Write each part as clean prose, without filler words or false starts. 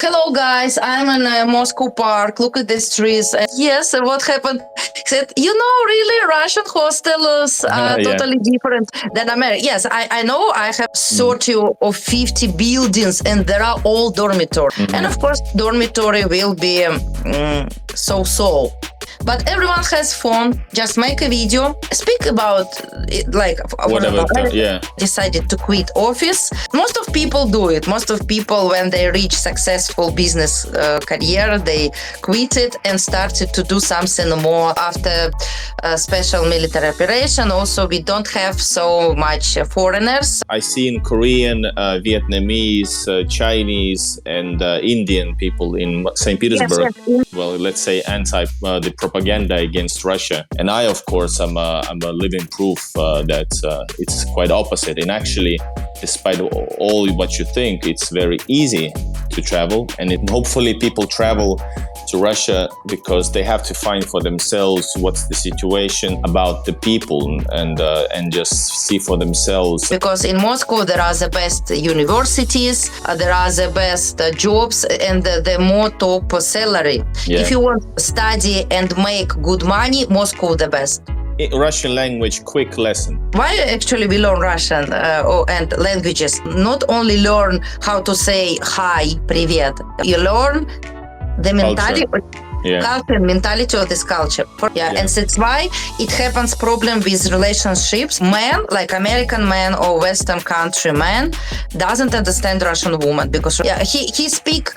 Hello, guys. I'm in Moscow Park. Look at these trees. Yes, what happened? He said, really, Russian hostels are Yeah. totally different than American. Yes, I know I have 30 or 50 buildings and there are all dormitory. And of course, dormitory will be so-so. But everyone has phone. Just make a video. Speak about it, like Whatever. Yeah. decided to quit office. Most of people do it. Most of people, when they reach successful business career, they quit it and started to do something more after a special military operation. Also, we don't have so much foreigners. I see in Korean, Vietnamese, Chinese, and Indian people in St. Petersburg. Yes. Well, let's say the propaganda against Russia. And I, of course, I'm a living proof that it's quite opposite. And actually, despite all what you think, it's very easy to travel. And hopefully people travel to Russia because they have to find for themselves what's the situation about the people and just see for themselves. Because in Moscow there are the best universities, there are the best jobs and the more top salary. Yeah. If you want to study and make good money, Moscow the best. Russian language, quick lesson. Why actually we learn Russian and languages? Not only learn how to say hi, привет. You learn the mentality, culture and mentality of this culture. And that's why it happens problem with relationships. Man, like American man or Western country man, doesn't understand Russian woman because he speak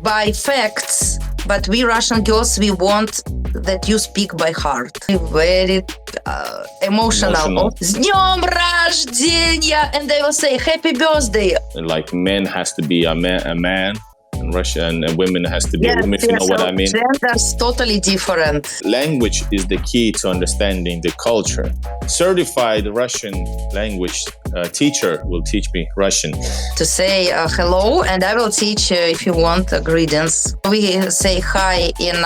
by facts, but we Russian girls, we want that you speak by heart. Very emotional. С днем рождения! And they will say happy birthday. Like men has to be a man. In Russia, and women has to be a woman, if you know what I mean. Genders totally different. Language is the key to understanding the culture. Certified Russian language teacher will teach me Russian. To say hello, and I will teach if you want greetings. We say hi in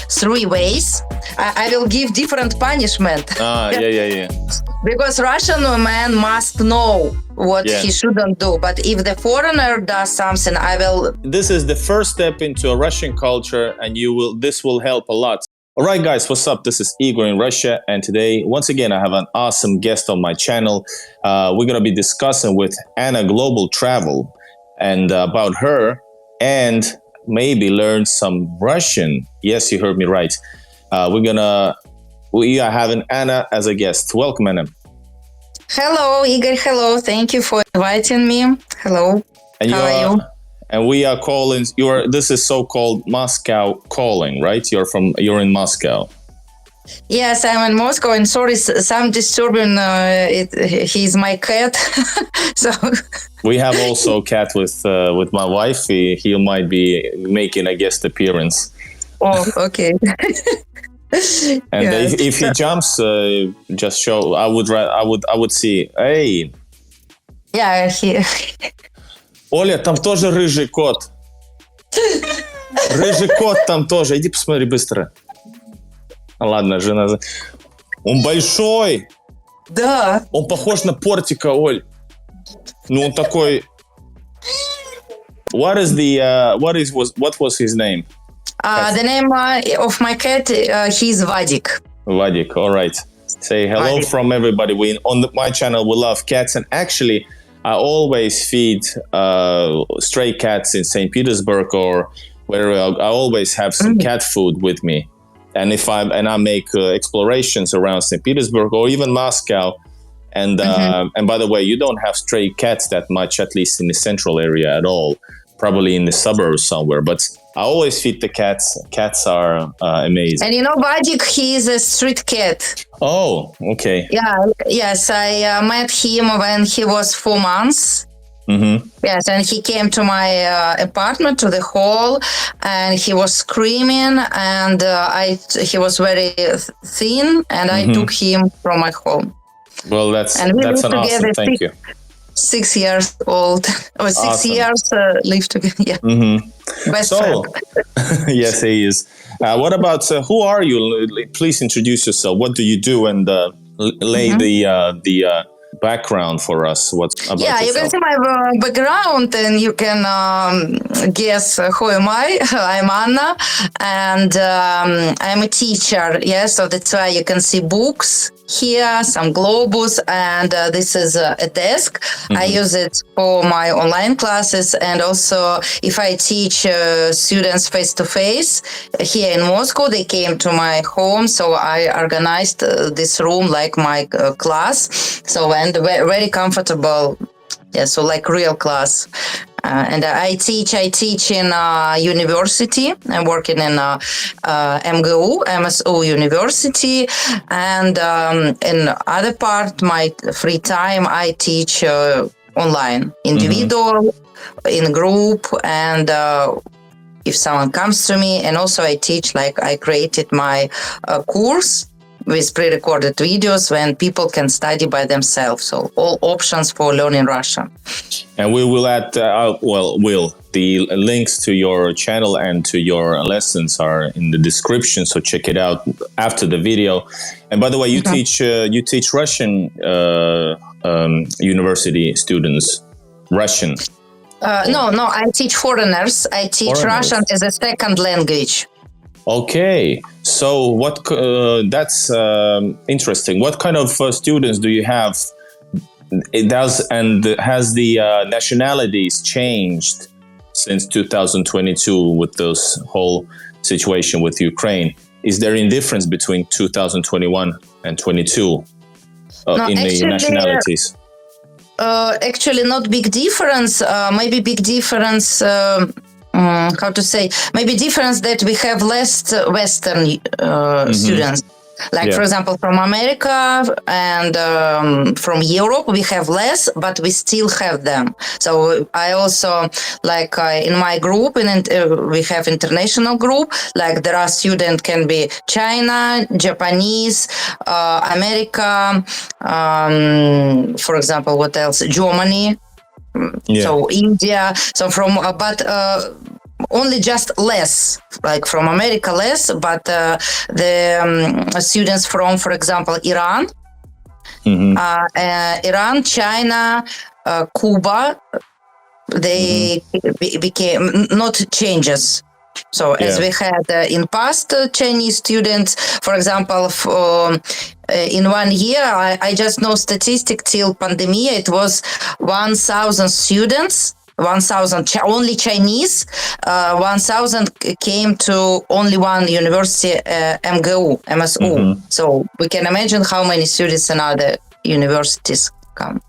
3 ways. I will give different punishment. Yeah. Because Russian man must know what he shouldn't do. But if the foreigner does something, I will... This is the first step into a Russian culture, and this will help a lot. All right, guys, what's up? This is Igor in Russia, and today, once again, I have an awesome guest on my channel. We're going to be discussing with Anna Global Travel and about her, and maybe learn some Russian. Yes, you heard me right. We are having Anna as a guest. Welcome, Anna. Hello, Igor. Hello. Thank you for inviting me. Hello. And How are you? And we are calling. This is so-called Moscow calling, right? You're in Moscow. Yes, I'm in Moscow. And sorry, some disturbing. He's my cat. So we have also a cat with my wife. He might be making a guest appearance. Oh, okay. And if he jumps, just show. I would see. Hey. Yeah, Оля, там тоже рыжий кот. Рыжий кот там тоже. Иди посмотри быстро. Ладно, жена. Он большой. Да. Он похож на портика, Оль. Ну он такой. What was his name? The name of my cat, he's Vadik. Vadik, all right. Say hello Vadik. From everybody. My channel, we love cats. And actually, I always feed stray cats in St. Petersburg or where I always have some cat food with me. And I make explorations around St. Petersburg or even Moscow. And by the way, you don't have stray cats that much, at least in the central area at all. Probably in the suburbs somewhere, but I always feed the cats. Cats are amazing. And Vadik, he is a street cat. Oh, okay. Yeah, yes, I met him when he was 4 months. Mm-hmm. Yes, and he came to my apartment, to the hall, and he was screaming, and he was very thin, and I took him from my home. Well, that's an awesome, thank you. 6 years old, or 6 awesome. years live together. Yeah. Mm-hmm. Best friend. Yes, he is. What about who are you? Please introduce yourself. What do you do? And lay the background for us? What's about Yeah, you can yourself? see my background and you can guess who am I. I'm Anna, and I'm a teacher. Yeah, so that's why you can see books here, some globus, and this is a desk. I use it for my online classes, and also if I teach students face to face here in Moscow, they came to my home, so I organized this room like my class. So and very comfortable. Yeah, so like real class. And I teach in university. I'm working in MGU, MSU University. And in other part, my free time, I teach online, individual, in group, and if someone comes to me. And also I teach, like I created my course with pre-recorded videos when people can study by themselves. So all options for learning Russian. And we will add, the links to your channel and to your lessons are in the description. So check it out after the video. And by the way, you teach Russian university students Russian. No, I teach foreigners. I teach Russian as a second language. Okay, so that's interesting. What kind of students do you have? Has the nationalities changed since 2022 with this whole situation with Ukraine? Is there any difference between 2021 and 22 the nationalities? Actually, not big difference. Maybe big difference. How to say? Maybe difference that we have less Western students. Like, for example, from America and from Europe, we have less, but we still have them. So I also, like in my group, we have international group, like there are students can be China, Japanese, America, for example, what else? Germany. So India, so from only just less, like from America less, but the students from, for example, Iran, China, Cuba, they became not changes. So as we had in past Chinese students, for example, in 1 year, I just know statistic till pandemic, it was 1,000 students, 1,000 only Chinese, 1,000 came to only one university, MGU, MSU. So we can imagine how many students in other universities come.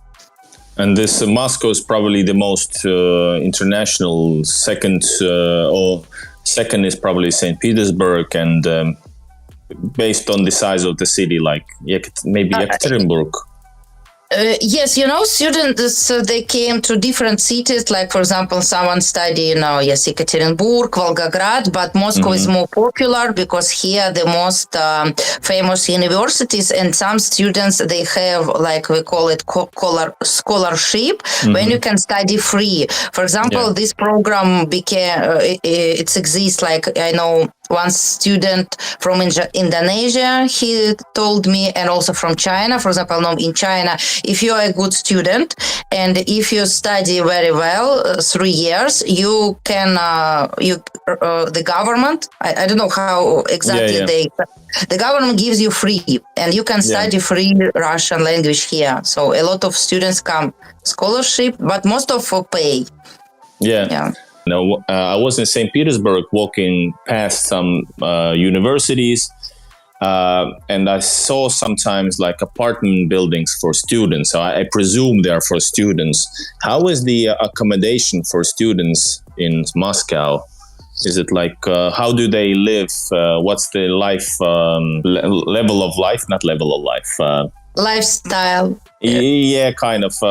And this Moscow is probably the most international. Second is probably St. Petersburg, and based on the size of the city, like maybe Yekaterinburg. Yes, students, they came to different cities. Like, for example, someone study, Yekaterinburg, Volgograd, but Moscow is more popular because here the most famous universities, and some students, they have, like we call it scholarship, when you can study free. For example, this program it exists, like I know one student from Indonesia, he told me, and also from China. For example, in China, if you are a good student and if you study very well 3 years, you can, the government, I don't know how exactly the government gives you free, and you can study free Russian language here. So a lot of students come scholarship, but most of pay. No, I was in St. Petersburg walking past some universities, and I saw sometimes like apartment buildings for students. So I presume they are for students. How is the accommodation for students in Moscow? Is it like, how do they live? What's the life, level of life? Not level of life. Lifestyle. Yeah, kind of.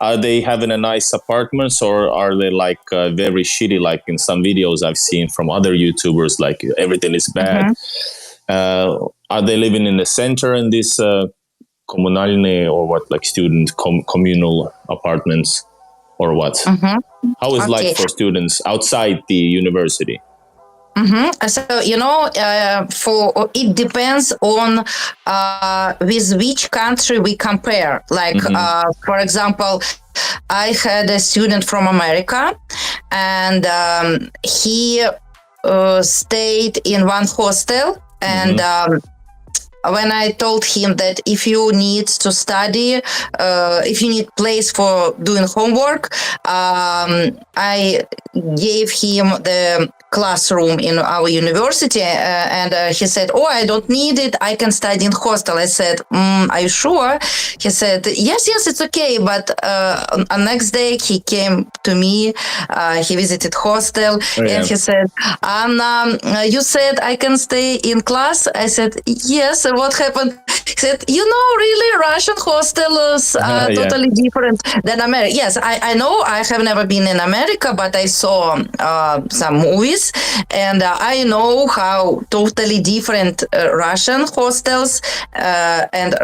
Are they having a nice apartments, or are they like very shitty, like in some videos I've seen from other YouTubers, like everything is bad? Are they living in the center in these коммунальные, or what, like student communal apartments, or what? How is life for students outside the university? So for it depends on with which country we compare. Like for example, I had a student from America, and he stayed in one hostel, and when I told him that if you need to study, if you need place for doing homework, I gave him the classroom in our university, and he said, "Oh, I don't need it. I can study in hostel." I said, "Are you sure?" He said, "Yes, it's okay." But on next day he came to me. He visited hostel, and he said, "Anna, you said I can stay in class." I said, "Yes." What happened? He said, really Russian hostels are totally different than America. Yes, I know. I have never been in America, but I saw some movies, and I know how totally different Russian hostels and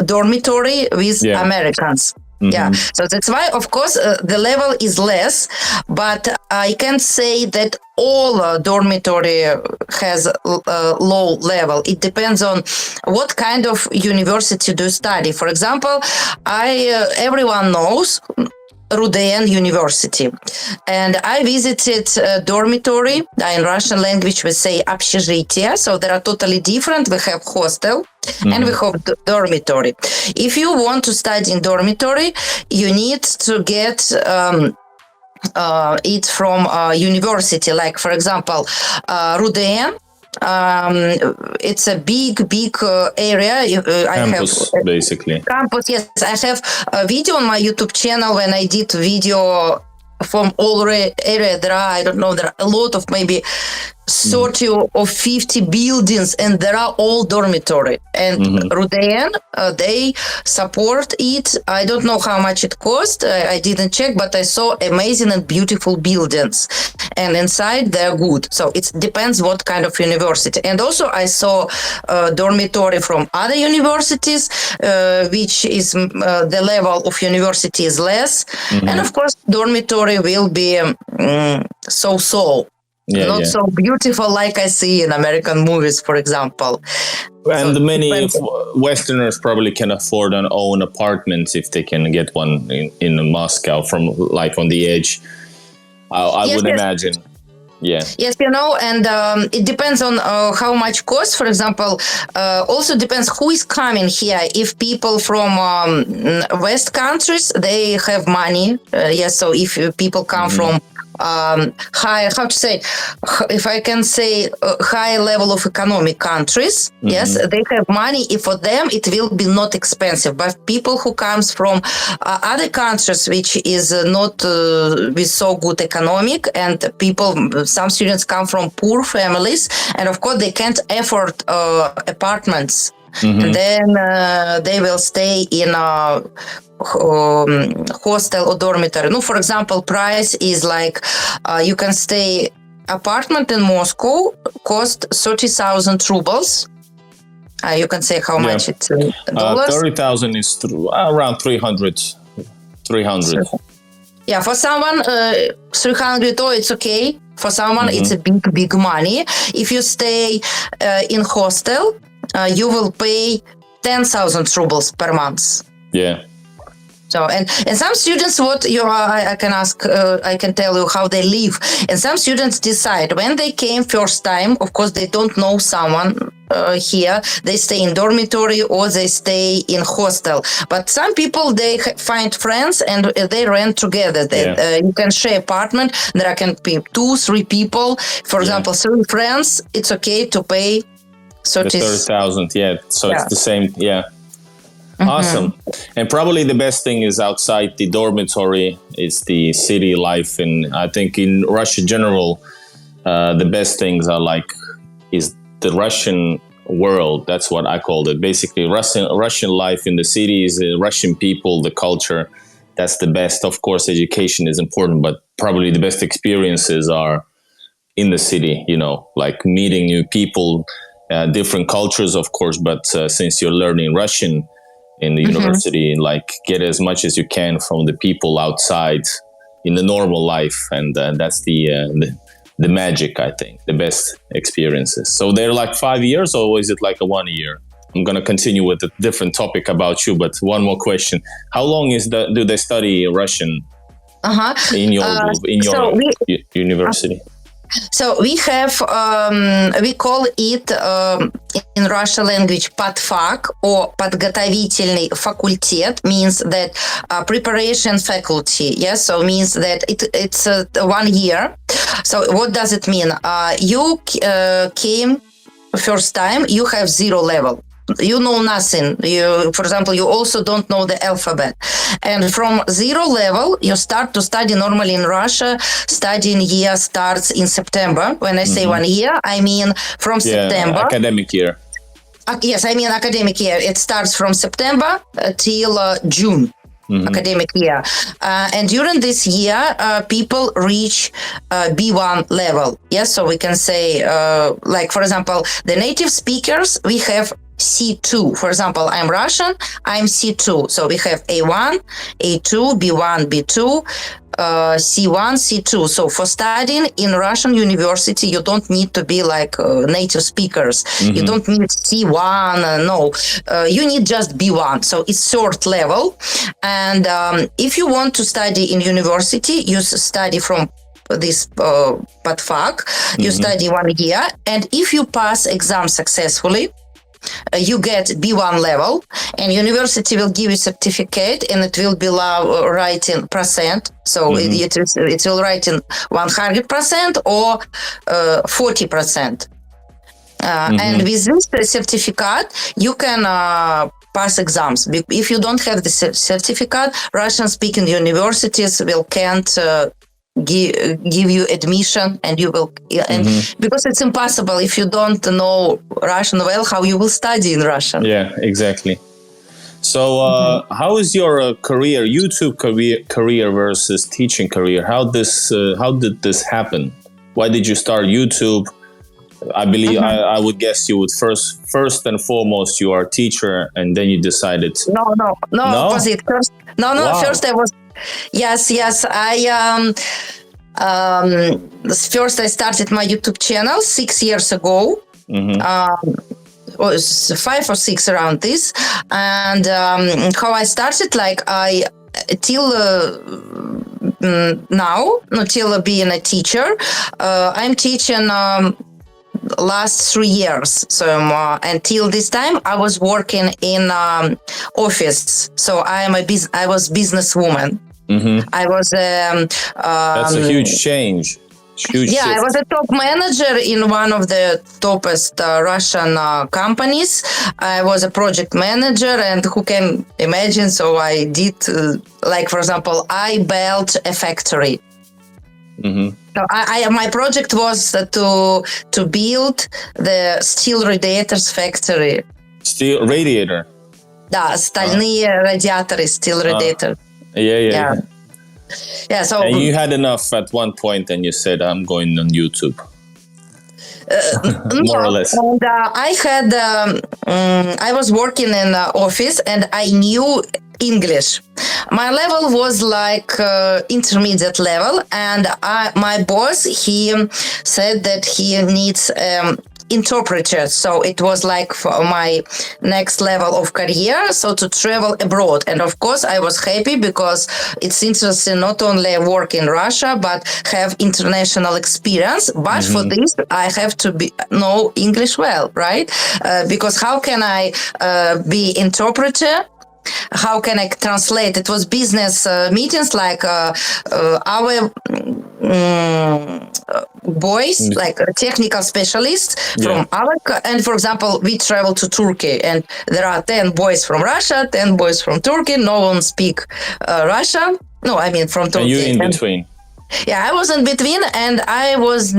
dormitory with Americans. Yeah, so that's why, of course, the level is less, but I can't say that all dormitory has a low level. It depends on what kind of university do you study. For example, everyone knows Rudean University, and I visited a dormitory. In Russian language we say общежитие, so they are totally different. We have hostel and we have dormitory. If you want to study in dormitory, you need to get it from university. Like for example, Rudean. It's a big area. Campus, basically. Campus, yes. I have a video on my YouTube channel when I did video from all area. There are a lot of maybe 30 or 50 buildings, and there are all dormitory. And Rudean, they support it. I don't know how much it cost. I didn't check, but I saw amazing and beautiful buildings. And inside they're good. So it depends what kind of university. And also I saw dormitory from other universities, which is the level of university is less. And of course, dormitory will be so. Not so beautiful like I see in American movies, for example. And many Westerners probably can afford an own apartment if they can get one in Moscow from like on the edge. I would imagine. Yeah. Yes, and it depends on how much cost. For example, also depends who is coming here. If people from West countries, they have money. So if people come from high, if I can say high level of economic countries, yes, they have money. If for them it will be not expensive, but people who comes from other countries which is not with so good economic, and some students come from poor families, and of course they can't afford apartments. And then they will stay in a hostel or dormitory. For example, price is like you can stay apartment in Moscow cost 30,000 rubles. You can say how much it's in dollars. 30,000 is around 300. Yeah, for someone 300, it's okay. For someone it's a big money. If you stay in hostel, you will pay 10,000 rubles per month. Yeah. So and some students, I can ask, I can tell you how they live. And some students decide when they came first time. Of course, they don't know someone here. They stay in dormitory or they stay in hostel. But some people they find friends and they rent together. You can share apartment. There can be 2-3 people. For example, 3 friends. It's okay to pay 30,000. Yeah. So it's the same. Yeah. Awesome. And probably the best thing is outside the dormitory is the city life. And I think in Russia in general, the best things is the Russian world. That's what I called it. Basically, Russian life in the cities, the Russian people, the culture. That's the best. Of course, education is important, but probably the best experiences are in the city, like meeting new people, different cultures, of course. But since you're learning Russian in the university, get as much as you can from the people outside in the normal life, and that's the the magic, I think, the best experiences. So they're like 5 years, or is it like a 1 year? I'm going to continue with a different topic about you, but one more question. How long do they study Russian in your group, in your university? So we have, we call it in Russian language подфак or подготовительный факультет, means that preparation faculty. Yes, so means that it's 1 year. So what does it mean? You came first time, you have 0 level. You know nothing. For example, you also don't know the alphabet. And from 0 level, you start to study normally in Russia. Studying year starts in September. When I say 1 year, I mean from September. Academic year. Yes, I mean academic year. It starts from September till June. Academic year. And during this year, people reach B1 level. Yes, so we can say, like, for example, the native speakers, we have C2. For example, I'm Russian, I'm C2. So we have A1, A2, B1, B2, C1, C2. So for studying in Russian university, you don't need to be like native speakers. You don't need C1, no. You need just B1. So it's 3rd level. And if you want to study in university, you study from this подфак, you study 1 year. And if you pass exam successfully, you get B1 level, and university will give you certificate, and it will be writing percent. So it will write in 100% or 40%. And with this certificate, you can pass exams. If you don't have the certificate, Russian-speaking universities can't give you admission, and you will, and because it's impossible if you don't know Russian well, how you will study in Russian. Yeah, exactly. So how is your career, YouTube career versus teaching career? How did this happen? Why did you start YouTube? I believe I would guess you would first and foremost you are a teacher, and then you decided no opposite. First I was yes first I started my YouTube channel 6 years ago. Was 5 or 6 around this. And how I started, like I till now, not till being a teacher, I'm teaching last 3 years. So until this time, I was working in office. So I was businesswoman. I was. That's a huge change. Shift. I was a top manager in one of the toppest Russian companies. I was a project manager, and who can imagine? So I did, like for example, I built a factory. So my project was to build the steel radiators factory. Steel radiator. Да, стальные радиаторы, steel radiator. Yeah. Yeah, so and you had enough at one point, and you said, "I'm going on YouTube." More or less. And I had, I was working in the office, and I knew English. My level was like intermediate level, and my boss, he said that he needs interpreter. So it was like for my next level of career, so to travel abroad. And of course I was happy because it's interesting not only work in Russia but have international experience, but for this I have to know English well, right? Because how can I be interpreter? How can I translate? It was business meetings, like our boys, like technical specialists from our, and for example, we travel to Turkey, and there are 10 boys from Russia, 10 boys from Turkey. No one speak Russian. No, I mean from Turkey. And you in between. Yeah, I was in between, and I was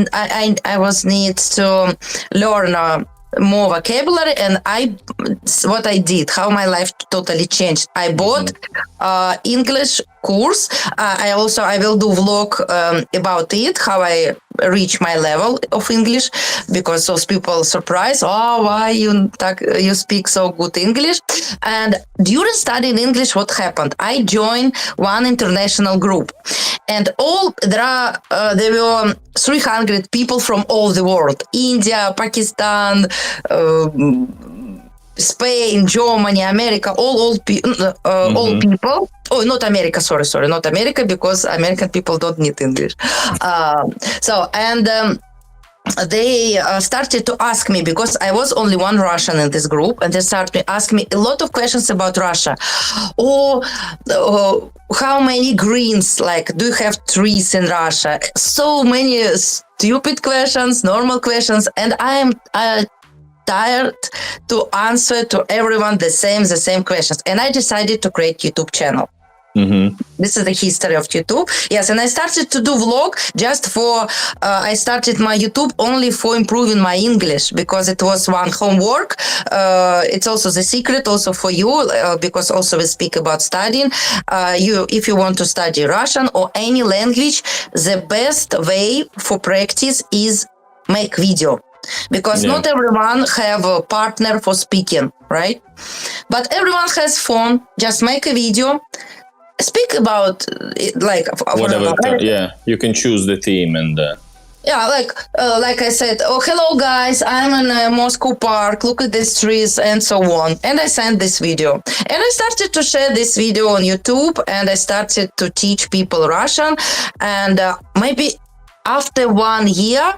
need to learn more vocabulary, and what I did, how my life totally changed. I bought English course. I will do vlog about it, how I reach my level of English, because those people surprised, why you speak so good English. And during studying English, what happened? I joined one international group, and there were 300 people from all the world: India, Pakistan, Spain, Germany, America, all people. Oh, not America. Sorry, not America, because American people don't need English. They started to ask me, because I was only one Russian in this group, and they started to ask me a lot of questions about Russia. How many greens, like, do you have trees in Russia? So many stupid questions, normal questions, and I am tired to answer to everyone the same questions. And I decided to create YouTube channel. Mm-hmm. This is the history of YouTube. Yes, and I started to do vlog just for, I started my YouTube only for improving my English, because it was one homework. It's also the secret also for you, because also we speak about studying. If you want to study Russian or any language, the best way for practice is make video. Because not everyone have a partner for speaking, right? But everyone has phone. Just make a video. Speak about it, like whatever. You can choose the theme and. Like I said, hello guys, I'm in Moscow Park, look at these trees and so on. And I sent this video. And I started to share this video on YouTube, and I started to teach people Russian. And maybe after 1 year,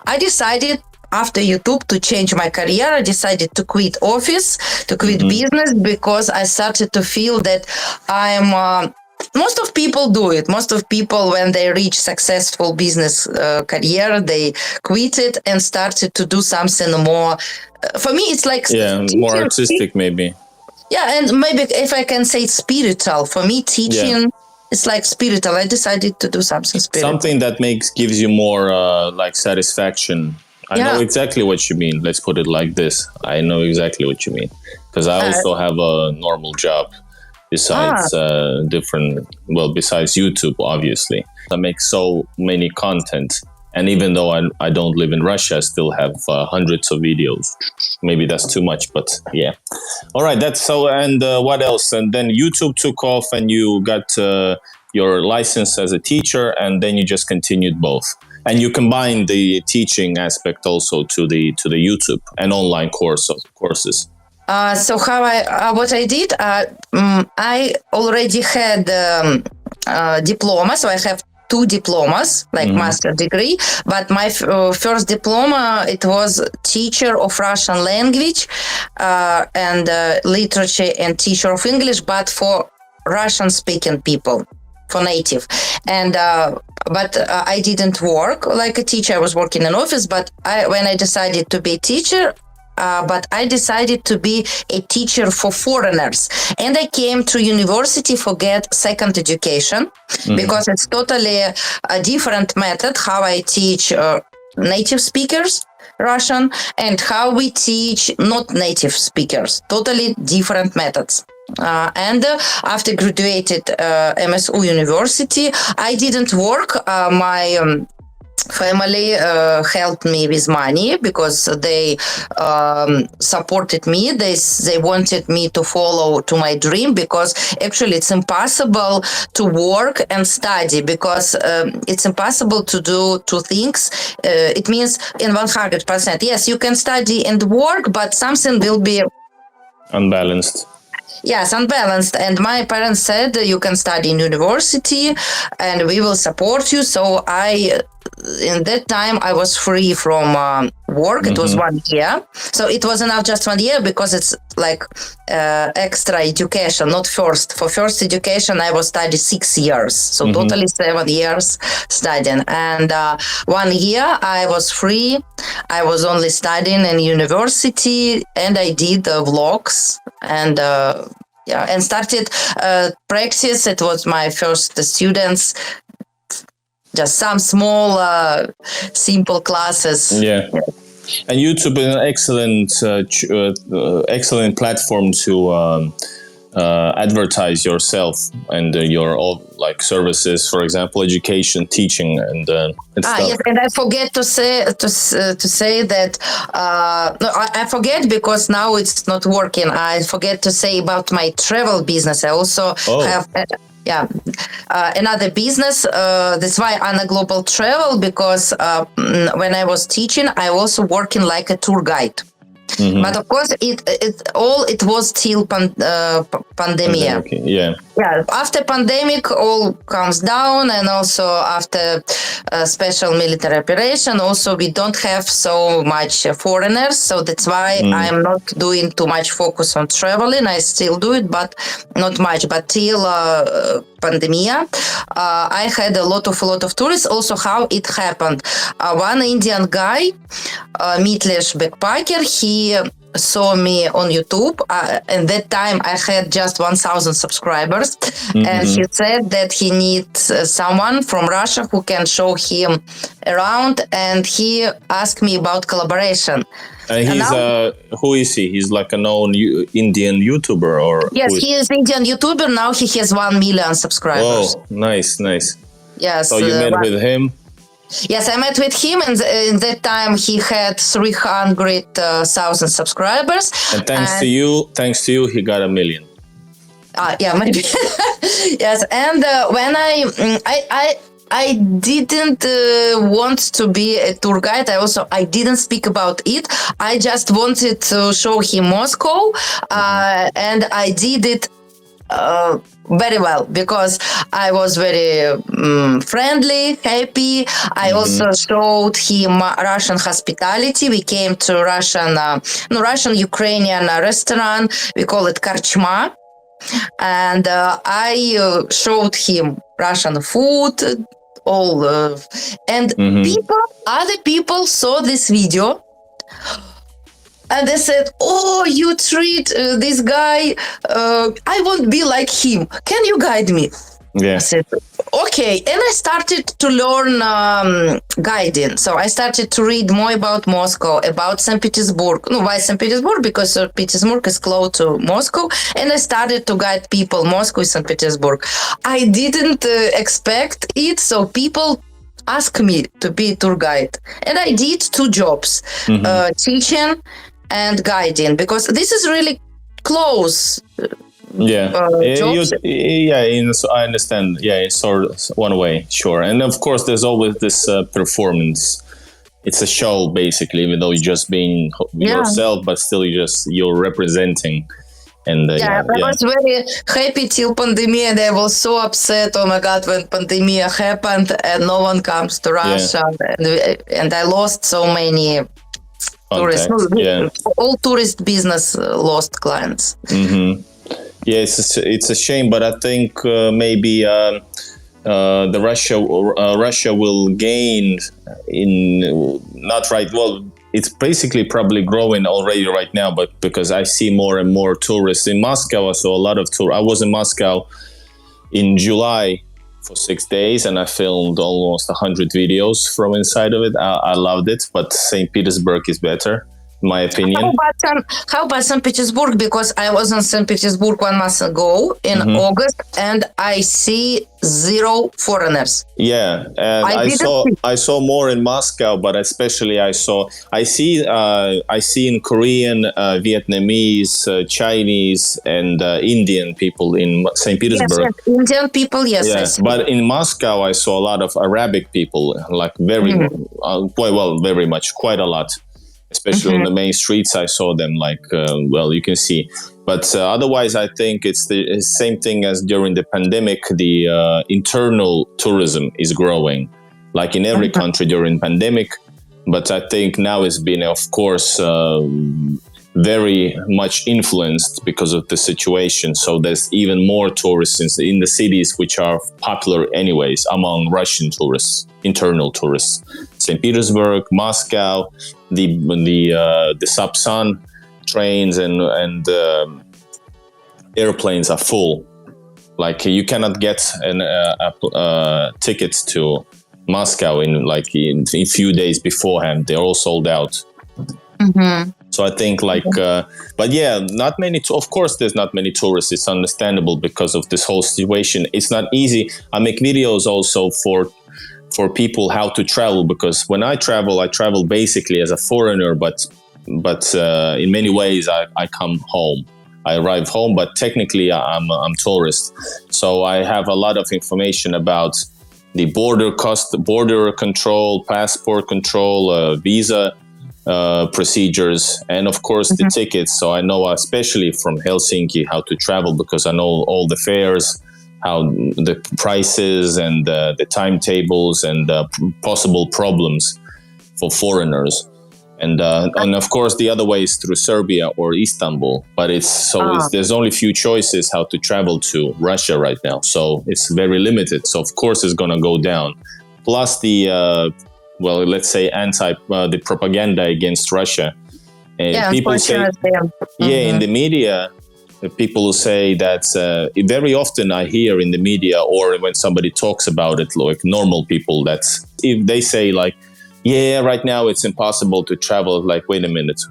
I decided, after YouTube, to change my career. I decided to quit office, to quit business, because I started to feel that most of people do it. Most of people, when they reach successful business career, they quit it and started to do something more. For me, it's like more artistic, maybe. Yeah, and maybe if I can say spiritual. For me, teaching. It's like spiritual. I decided to do something spiritual. Something that gives you more like satisfaction. I know exactly what you mean. Let's put it like this. I know exactly what you mean. Because I also have a normal job besides besides YouTube, obviously. I make so many content. And even though I don't live in Russia, I still have hundreds of videos. Maybe that's too much, but yeah. All right, that's so. And what else? And then YouTube took off, and you got your license as a teacher, and then you just continued both. And you combine the teaching aspect also to the YouTube and online courses. So what I did, I already had diploma, so I have 2 diplomas, like master degree. But my first diploma, it was teacher of Russian language and literature, and teacher of English, but for Russian-speaking people, for native. And but I didn't work like a teacher. I was working in an office. But when I decided to be a teacher, but I decided to be a teacher for foreigners. And I came to university for get second education, because it's totally a different method how I teach native speakers Russian and how we teach not native speakers. Totally different methods. And after graduated MSU University, I didn't work. My family helped me with money, because they supported me. They wanted me to follow to my dream, because actually it's impossible to work and study, because it's impossible to do 2 things. It means in 100%. Yes, you can study and work, but something will be unbalanced. Yes, unbalanced. And my parents said you can study in university and we will support you. So in that time, I was free from work. It was 1 year. So it was enough just 1 year, because it's like extra education, not first. For first education, I was studying 6 years. So totally 7 years studying. And 1 year I was free. I was only studying in university, and I did vlogs and and started practice. It was my first students. Just some small, simple classes. Yeah. And YouTube is an excellent platform to advertise yourself and your all like services, for example, education, teaching, and stuff. Yes, and I forget to say that. No, I forget because now it's not working. I forget to say about my travel business. I also have. Another business. That's why Anna Global Travel, because when I was teaching, I was working like a tour guide. Mm-hmm. But of course, it was till pandemic. Yeah. After pandemic, all comes down, and also after special military operation, also we don't have so much foreigners. So that's why I'm not doing too much focus on traveling. I still do it, but not much. But till pandemia, I had a lot of tourists. Also, how it happened? One Indian guy, Mitlesh Backpacker, he saw me on YouTube. At that time, I had just 1,000 subscribers. Mm-hmm. And he said that he needs someone from Russia who can show him around. And he asked me about collaboration. Who is he? He's like a known Indian YouTuber, or? Yes, he is Indian YouTuber. Now he has 1 million subscribers. Oh, nice. Yes. So you met with him? Yes, I met with him, and in that time he had 300,000 subscribers. And thanks to you, he got 1 million. Maybe. Yes, and when I didn't want to be a tour guide. I didn't speak about it. I just wanted to show him Moscow, and I did it very well because I was very friendly, happy. I also showed him Russian hospitality. We came to Russian-Ukrainian restaurant. We call it Karchma. And I showed him Russian food, and other people saw this video. And they said, "Oh, you treat this guy. I won't be like him. Can you guide me?" Yeah. I said, "Okay." And I started to learn guiding. So I started to read more about Moscow, about St. Petersburg. Why St. Petersburg? Because St. Petersburg is close to Moscow. And I started to guide people, Moscow, St. Petersburg. I didn't expect it. So people asked me to be a tour guide. And I did 2 jobs, teaching and guiding, because this is really close. I understand. Yeah, it's sort of one way, sure. And of course, there's always this performance. It's a show, basically, even though you're just being yourself, but still you're representing. And I was very happy till pandemic, and I was so upset. Oh my God, when pandemic happened and no one comes to Russia, and I lost so many tourists. All tourist business lost clients. Mm-hmm. Yeah, it's a shame, but I think maybe the Russia will gain in not right. Well, it's basically probably growing already right now, but because I see more and more tourists in Moscow, I saw a lot of tourists. I was in Moscow in July for 6 days, and I filmed almost 100 videos from inside of it. I loved it, but St. Petersburg is better, in my opinion. How about St. Petersburg? Because I was in St. Petersburg 1 month ago in August, and I see 0 foreigners. Yeah, and I saw more in Moscow, but especially I see in Korean, Vietnamese, Chinese, and Indian people in St. Petersburg. Yes, Indian people, yes. Yes, but in Moscow I saw a lot of Arabic people, like very quite a lot. Especially on the main streets, I saw them you can see. But otherwise, I think it's the same thing as during the pandemic. The internal tourism is growing, like in every country during pandemic. But I think now it's been, of course, very much influenced because of the situation. So there's even more tourists in the cities, which are popular anyways among Russian tourists, internal tourists. St. Petersburg, Moscow, the Sapsan trains and airplanes are full. Like you cannot get tickets to Moscow in a few days beforehand. They're all sold out. So I think but yeah, not many. Of course, there's not many tourists. It's understandable because of this whole situation. It's not easy. I make videos also for people how to travel, because when I travel basically as a foreigner, but in many ways I come home. I arrive home, but technically I'm tourist. So I have a lot of information about the border control, passport control, visa procedures, and of course the tickets. So I know, especially from Helsinki, how to travel, because I know all the fares, how the prices and the timetables and possible problems for foreigners. And of course the other way is through Serbia or Istanbul, but there's only few choices how to travel to Russia right now, so it's very limited. So of course it's gonna go down. Plus the let's say the propaganda against Russia. People say, in the media, people will say that very often I hear in the media, or when somebody talks about it, like normal people, if they say like, yeah, right now it's impossible to travel. Like, wait a minute,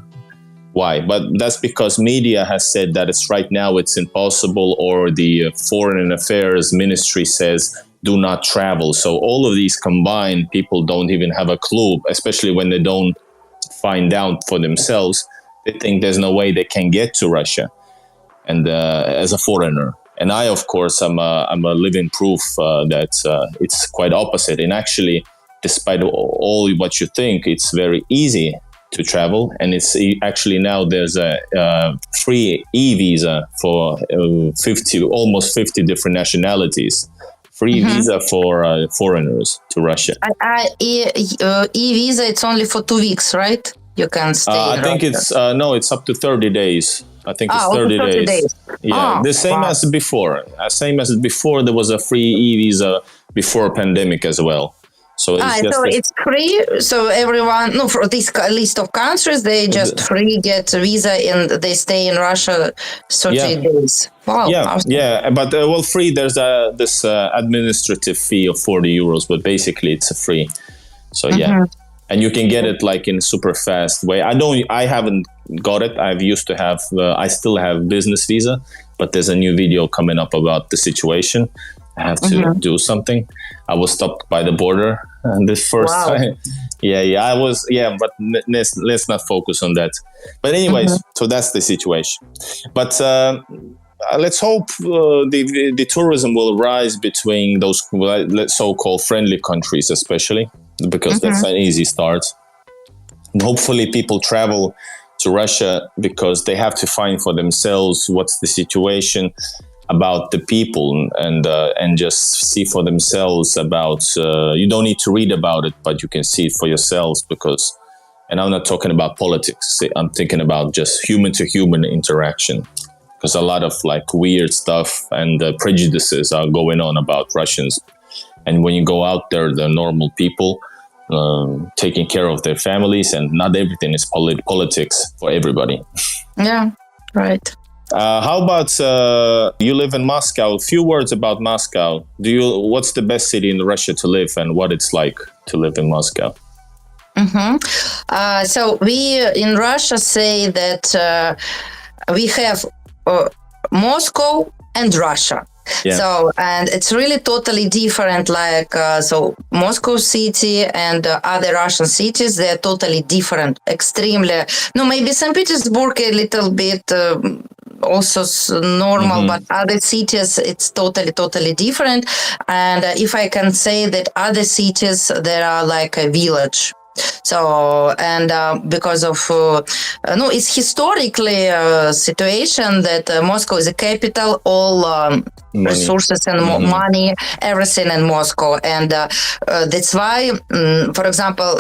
why? But that's because media has said that right now it's impossible, or the Foreign Affairs Ministry says do not travel. So all of these combined, people don't even have a clue, especially when they don't find out for themselves. They think there's no way they can get to Russia, and as a foreigner. And I, of course, I'm a living proof that it's quite opposite. And actually, despite all what you think, it's very easy to travel. And it's actually now there's a free e-visa for almost 50 different nationalities. Free visa for foreigners to Russia. E-visa, it's only for 2 weeks, right? You can stay I think Russia. it's up to 30 days. I think it's 30 days. Yeah, the same as before. Same as before, there was a free e-visa before pandemic as well. So it's free. So everyone, for this list of countries, they just free get a visa and they stay in Russia 30 days. Wow. Yeah. But free. There's this administrative fee of 40 euros, but basically it's a free. So and you can get it like in super fast way. I haven't got it. I've used to have. I still have business visa, but there's a new video coming up about the situation. I have to do something. I was stopped by the border this first time. I was. But let's not focus on that. But anyways, so that's the situation. But let's hope the tourism will rise between those so-called friendly countries, especially because that's an easy start. And hopefully, people travel to Russia because they have to find for themselves what's the situation about the people, and just see for themselves about. You don't need to read about it, but you can see it for yourselves because. And I'm not talking about politics. I'm thinking about just human to human interaction, because a lot of like weird stuff and prejudices are going on about Russians. And when you go out there, the normal people taking care of their families, and not everything is politics for everybody. Yeah, right. How about you live in Moscow? A few words about Moscow. What's the best city in Russia to live, and what it's like to live in Moscow? So we in Russia say that we have Moscow and Russia. Yeah. So, and it's really totally different. Like, so Moscow city and other Russian cities, they're totally different, extremely. No, maybe St. Petersburg a little bit also normal, but other cities, it's totally different. And if I can say that other cities, there are like a village. So, and because of, it's historically a situation that Moscow is a capital, all resources and money, everything in Moscow. And that's why, for example,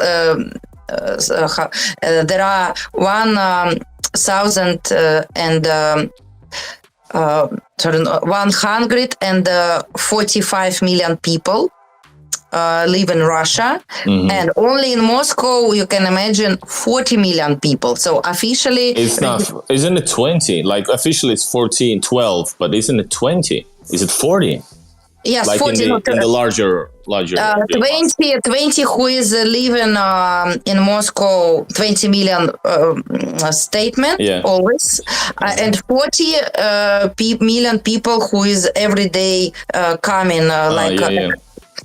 there are 145 million people live in Russia, and only in Moscow you can imagine 40 million people. So officially it's not, isn't it 20? Like officially it's 12, but isn't it 20? Is it 40? Yes, like 40, in the larger 20 who is living in Moscow, 20 million statement always, and 40 million people who is every day coming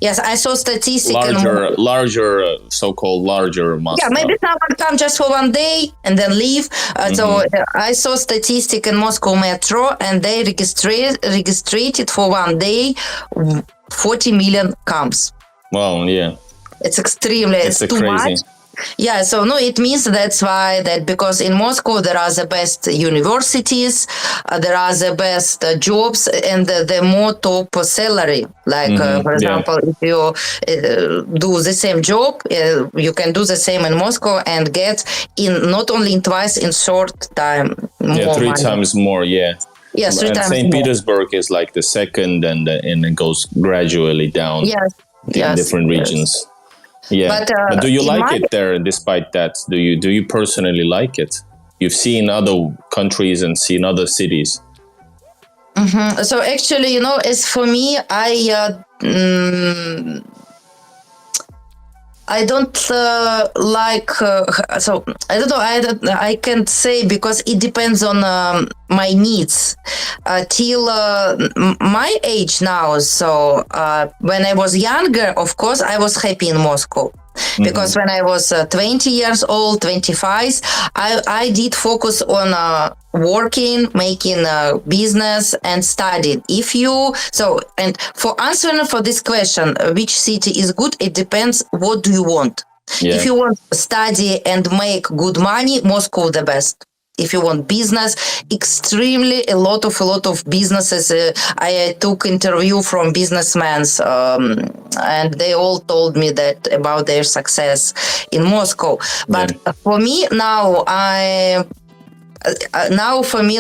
Yes, I saw statistic. Larger, so-called larger Moscow. Yeah, maybe someone come just for one day and then leave. So I saw statistic in Moscow Metro, and they registered for one day 40 million comes. Wow, yeah. It's extremely, it's too crazy. much. Yeah, so no, it means that's why that because in Moscow there are the best universities, there are the best jobs, and the more top salary. Like for example, if you do the same job, you can do the same in Moscow and get in not only in twice in short time. More 3 money. times more. Yeah. Yes, 3 and times St. more. Petersburg is like the second, and it goes gradually down. Yes. In different regions. Yeah, but do you like it there? Despite that, do you personally like it? You've seen other countries and seen other cities. Mm-hmm. So actually, as for me, I don't like. So I don't know. I can't say because it depends on my needs. Till my age now. So when I was younger, of course, I was happy in Moscow. Because when I was 20 years old, 25, I did focus on working, making business, and studying. And for answering for this question, which city is good, it depends what do you want. Yeah. If you want to study and make good money, Moscow the best. If you want business, extremely a lot of businesses. I took interview from businessmen, and they all told me that about their success in Moscow. But for me now,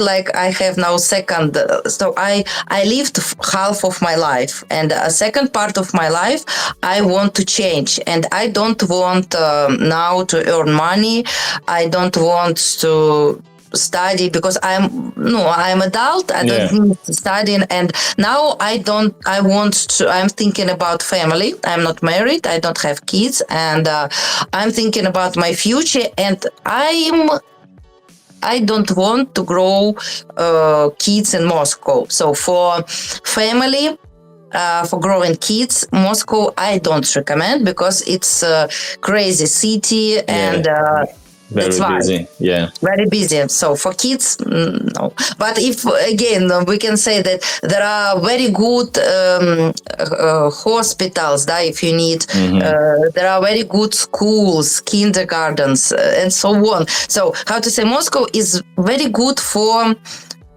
like I have now second. So I lived half of my life, and a second part of my life I want to change, and I don't want now to earn money. I don't want to study because I'm adult. I don't need to study, and now I'm thinking about family. I'm not married. I don't have kids, and I'm thinking about my future, and I don't want to grow kids in Moscow. So for family, for growing kids, Moscow I don't recommend because it's a crazy city and very busy. Yeah, very busy. So for kids, no. But if again we can say that there are very good hospitals, if you need, there are very good schools, kindergartens, and so on. So how to say, Moscow is very good for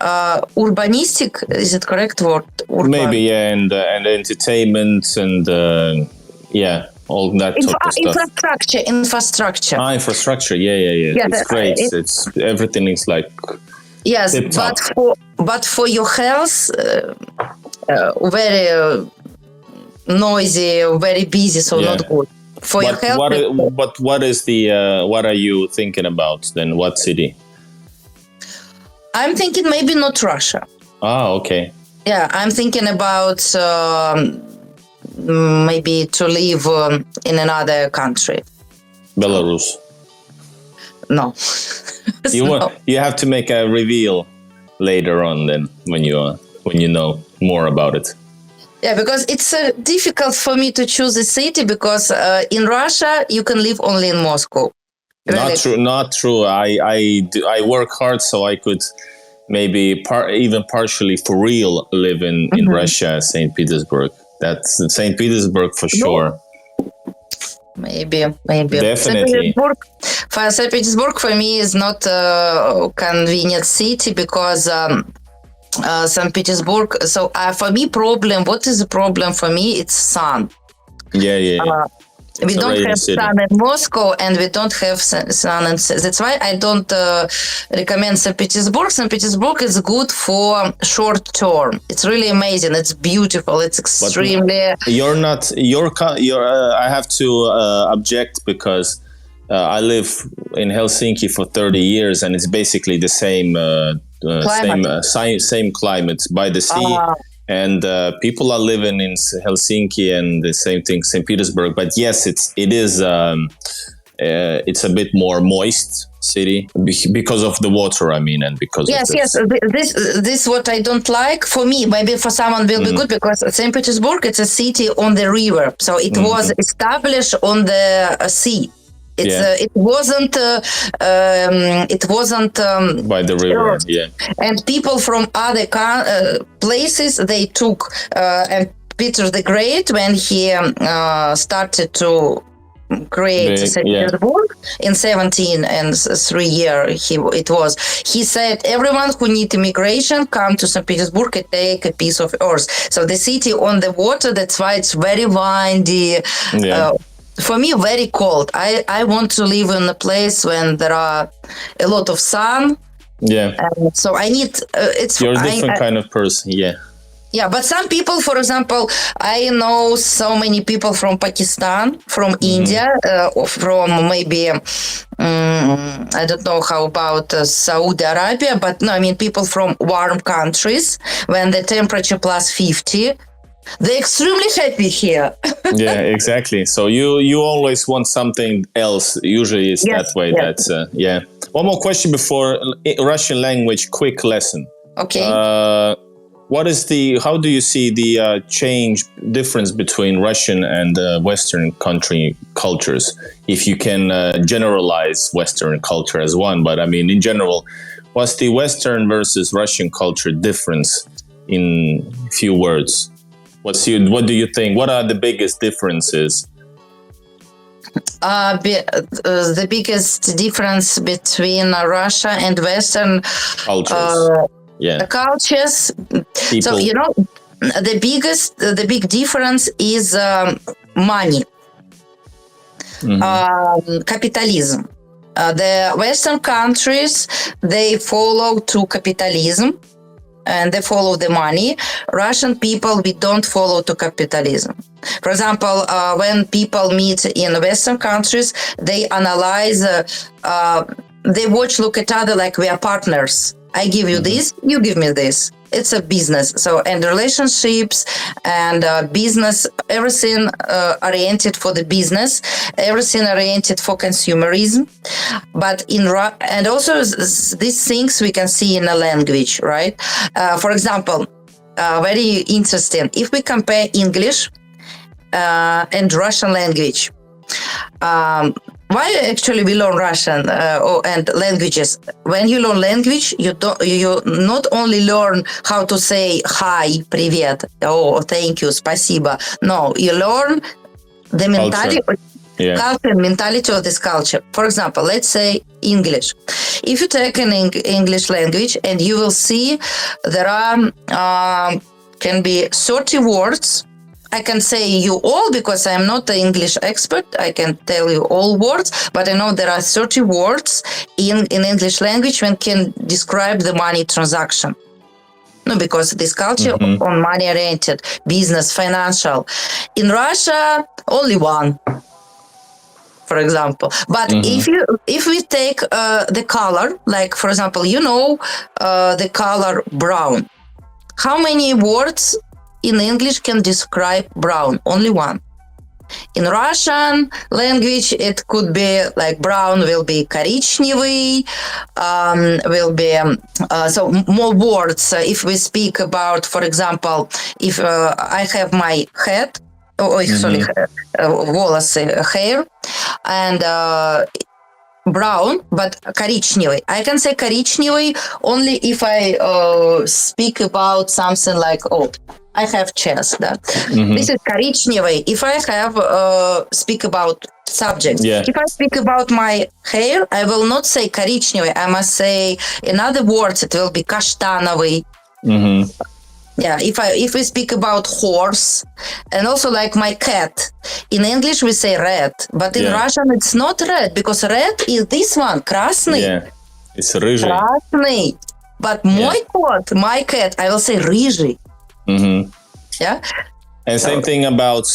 urbanistic. Is it correct word? Urban. Maybe, and entertainment and all that type of stuff. Infrastructure. Infrastructure. Yeah. It's great. It's everything is like but for your health, very noisy, very busy, so not good. For your health. What are you thinking about then? What city? I'm thinking maybe not Russia. Okay. Yeah, I'm thinking about maybe to live in another country. Belarus. No. You have to make a reveal later on then when you know more about it. Yeah, because it's difficult for me to choose a city because in Russia you can live only in Moscow. Really? Not true. I work hard so I could maybe even partially for real live in Russia, St. Petersburg. That's St. Petersburg for sure. Maybe. Definitely. St. Petersburg for me is not a convenient city because St. Petersburg. So for me, what is the problem for me? It's sun. Yeah. We don't have sun in Moscow, and we don't have sun in. That's why I don't recommend St. Petersburg. St. Petersburg is good for short term. It's really amazing. It's beautiful. It's extremely. I have to object because I live in Helsinki for 30 years, and it's basically the same climate by the sea. and people are living in Helsinki and the same thing, St. Petersburg. But yes, it is it's a bit more moist city because of the water. I mean, and because yes, of yes. This what I don't like. For me, maybe for someone will be good because St. Petersburg, it's a city on the river, so it was established on the sea. It wasn't by the river, yeah. And people from other places they took and Peter the Great when he started to create St. Petersburg in 1703 year he said everyone who need immigration come to St. Petersburg and take a piece of earth. So the city on the water, that's why it's very windy. For me, very cold. I want to live in a place when there are a lot of sun. Yeah. So I need. You're a different kind of person. Yeah. Yeah, but some people, for example, I know so many people from Pakistan, from India, from maybe, I don't know how about Saudi Arabia, but no, I mean people from warm countries when the temperature plus 50. They're extremely happy here. Yeah, exactly. So you always want something else. Usually it's that way. Yes. That's One more question before Russian language quick lesson. Okay. How do you see the difference between Russian and Western country cultures? If you can generalize Western culture as one, but I mean in general, what's the Western versus Russian culture difference in few words? What do you think? What are the biggest differences? The biggest difference between Russia and Western cultures. Cultures. People. So the big difference is money, capitalism. The Western countries, they follow to capitalism. And they follow the money. Russian people, we don't follow to capitalism. For example, when people meet in Western countries, they analyze, they look at other like we are partners. I give you this, you give me this. It's a business. So, and relationships and business, everything oriented for the business, everything oriented for consumerism. But and also these things we can see in a language, right? For example, very interesting. If we compare English and Russian language, why actually we learn Russian and languages? When you learn language, you not only learn how to say hi, привет, oh, thank you, спасибо. No, you learn the mentality, culture, mentality of this culture. For example, let's say English. If you take an English language and you will see there are can be 30 words. I can say you all because I'm not an English expert. I can tell you all words, but I know there are 30 words in English language when can describe the money transaction. No, because this culture on money oriented, business, financial. In Russia, only one, for example. But if we take the color, like for example, the color brown. How many words in English can describe brown? Only one. In Russian language, it could be like brown will be коричневый, will be so more words. If we speak about, for example, if I have my head, волосы, hair, and brown, but коричневый. I can say коричневый only if I speak about something like, I have chest. This is коричневый. If I have speak about subjects. If I speak about my hair, I will not say коричневый. I must say in other words, it will be каштановый. Yeah, if we speak about horse, and also like my cat, in English we say red, but in Russian it's not red, because red is this one, красный. Yeah, it's рыжий. Красный. But my cat, I will say рыжий. Yeah. And same thing about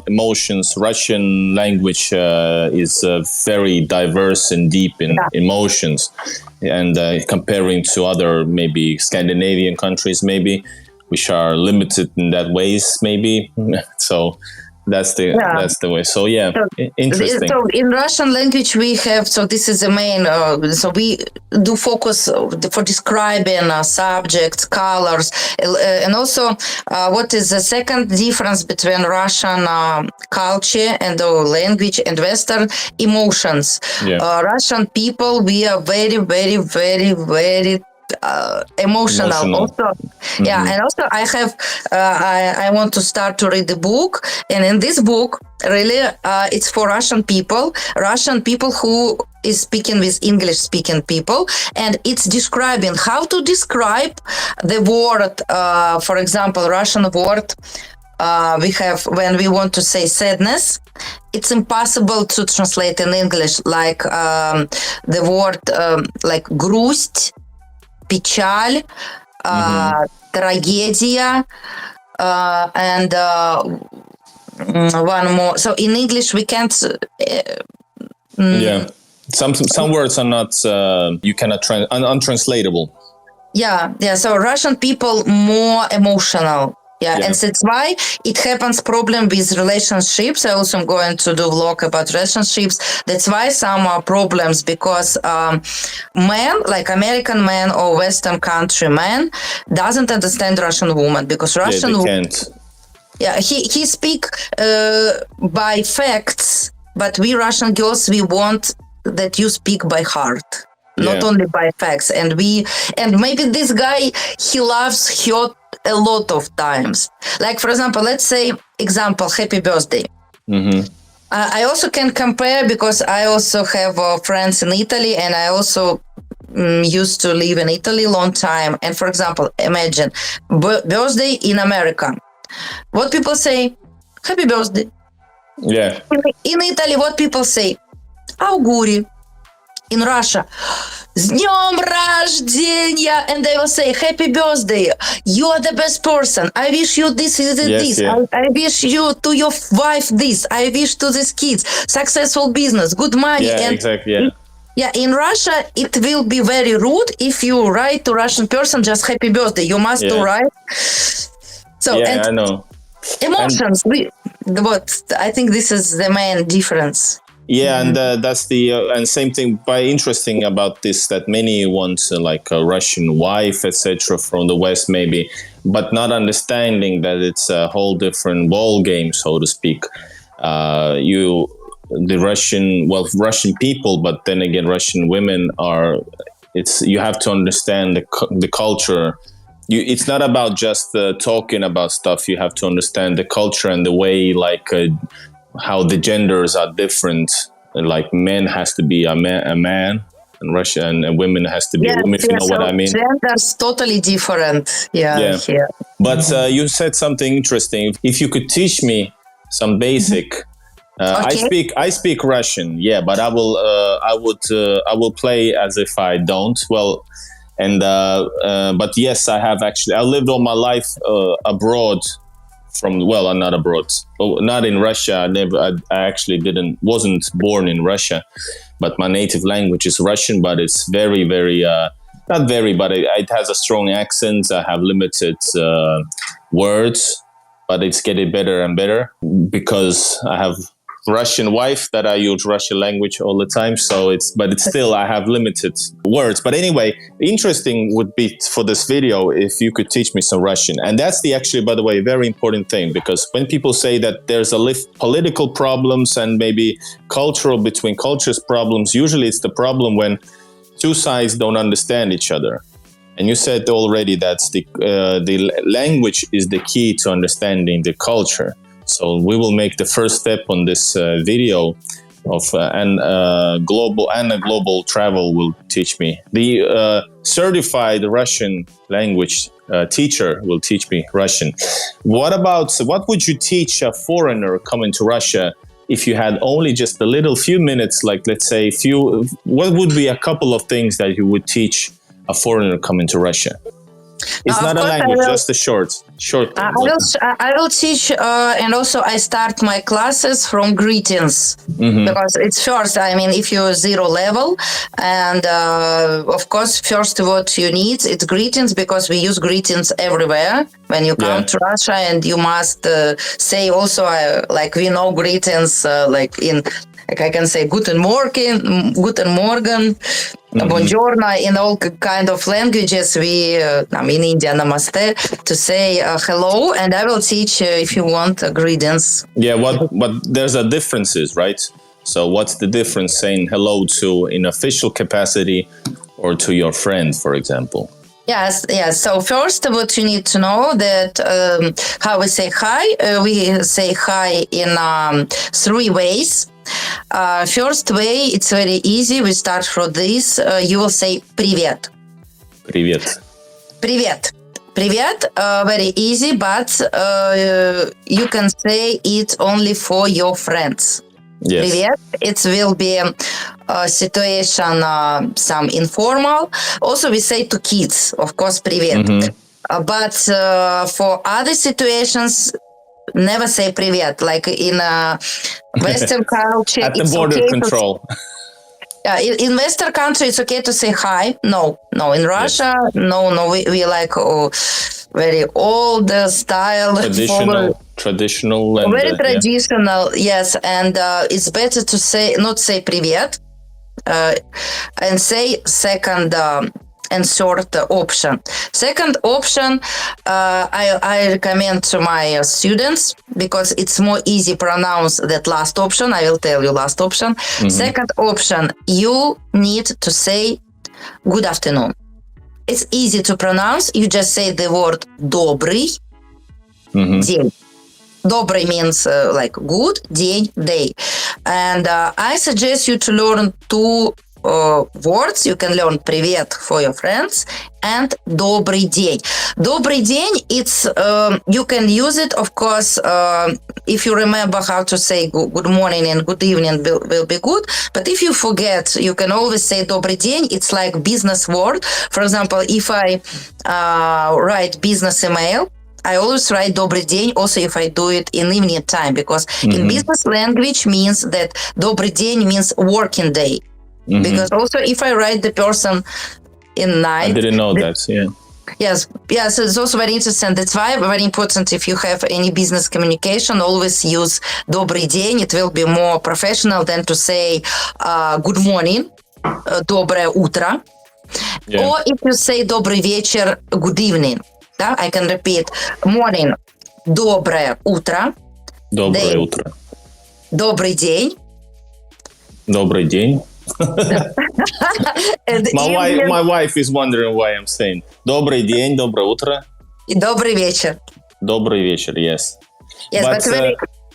emotions. Russian language is very diverse and deep in emotions. and comparing to other maybe Scandinavian countries, maybe, which are limited in that ways, maybe. So that's the way. So yeah, interesting. So in Russian language we have, so this is the main, so we do focus for describing subjects, colors, and also what is the second difference between Russian culture and language and Western emotions. Russian people, we are very, very, very, very emotional. Also, and also I have I want to start to read the book, and in this book really it's for Russian people who is speaking with English speaking people, and it's describing how to describe the word, for example, Russian word we have when we want to say sadness. It's impossible to translate in English, like the word like грусть, печаль, трагедия, and one more. So in English we can't. Some words are not. You cannot untranslatable. So Russian people more emotional. And that's why it happens problem with relationships. I also am going to do vlog about relationships. That's why some are problems, because men, like American men or Western country men, doesn't understand Russian woman, because Russian can't. He speak by facts, but we Russian girls, we want that you speak by heart, not only by facts. And maybe this guy, he loves her a lot of times. Like, for example, let's say, happy birthday. I also can compare, because I also have friends in Italy, and I also used to live in Italy a long time. And for example, imagine birthday in America. What people say? Happy birthday. In Italy, what people say? Auguri. In Russia, с днем рождения, and they will say happy birthday, you are the best person, I wish you this. I wish you to your wife this, I wish to these kids successful business, good money. In Russia it will be very rude if you write to Russian person just happy birthday. You must to write. So I know emotions. I think this is the main difference. And that's the and same thing. By interesting about this, that many want like a Russian wife, etc., from the West, maybe, but not understanding that it's a whole different ball game, so to speak. The Russian people, but then again, Russian women are. You have to understand the culture. It's not about just talking about stuff. You have to understand the culture and the way, like. How the genders are different, like men has to be a man in Russia, and women has to be a woman, if you know what I mean. Genders totally different. But you said something interesting. If you could teach me some basic, I speak Russian, but I will play as if I don't. Well, and but yes, I have actually. I lived all my life abroad. Not abroad, not in Russia. I actually wasn't born in Russia, but my native language is Russian. But it's very, very, not very, but it has a strong accent. I have limited words, but it's getting better and better because I have Russian wife that I use Russian language all the time. So it's still, I have limited words. But anyway, interesting would be for this video if you could teach me some Russian. And that's actually, by the way, very important thing, because when people say that there's political problems and maybe between cultures problems, usually it's the problem when two sides don't understand each other. And you said already that's the language is the key to understanding the culture. So we will make the first step on this video of a global travel will teach me. The certified Russian language teacher will teach me Russian. What would you teach a foreigner coming to Russia if you had only just a few minutes, like let's say what would be a couple of things that you would teach a foreigner coming to Russia? It's not a language, just a short. I will teach, and also I start my classes from greetings, because it's first. I mean, if you're 0 level, and of course, first what you need it's greetings, because we use greetings everywhere when you come to Russia, and you must say also like we know greetings like in. Like I can say Guten Morgen, Buongiorno, in all kind of languages. We, in India, Namaste, to say hello, and I will teach if you want greetings. Yeah, but there's a differences, right? So what's the difference saying hello to in official capacity or to your friend, for example? Yes. So first, what you need to know that how we say hi. We say hi in 3 ways. First way, it's very easy. We start from this. You will say привет. Привет. Привет. Привет. Very easy, but you can say it only for your friends. Yes. Привет. It will be a situation, some informal. Also, we say to kids, of course, привет. But for other situations, never say привет. Like in Western culture, at the border okay control. In Western country, it's okay to say hi. No. In Russia, no. We like very old style. Traditional. And, very traditional, yes. And it's better to not say привет, and say second and third option. Second option, I recommend to my students, because it's more easy pronounce that last option. I will tell you last option. Second option, you need to say good afternoon. It's easy to pronounce. You just say the word добрый день. Добрый means like good, день, day. And I suggest you to learn 2 words. You can learn привет for your friends and добрый день. Добрый день, it's you can use it, of course, if you remember how to say good morning and good evening will be good. But if you forget, you can always say добрый день. It's like business word. For example, if I write business email, I always write добрый день, also if I do it in evening time, because in business language means that добрый день means working day. Because also if I write the person in night... I didn't know that, yeah. Yes, it's also very interesting. That's why very important, if you have any business communication, always use добрый день. It will be more professional than to say good morning, доброе утро. Yeah. Or if you say добрый вечер, good evening. I can repeat. Morning, доброе утро. Доброе утро. Добрый день. Добрый день. My wife is wondering why I'm saying добрый день, доброе утро. И добрый вечер. Добрый вечер, yes. Yes,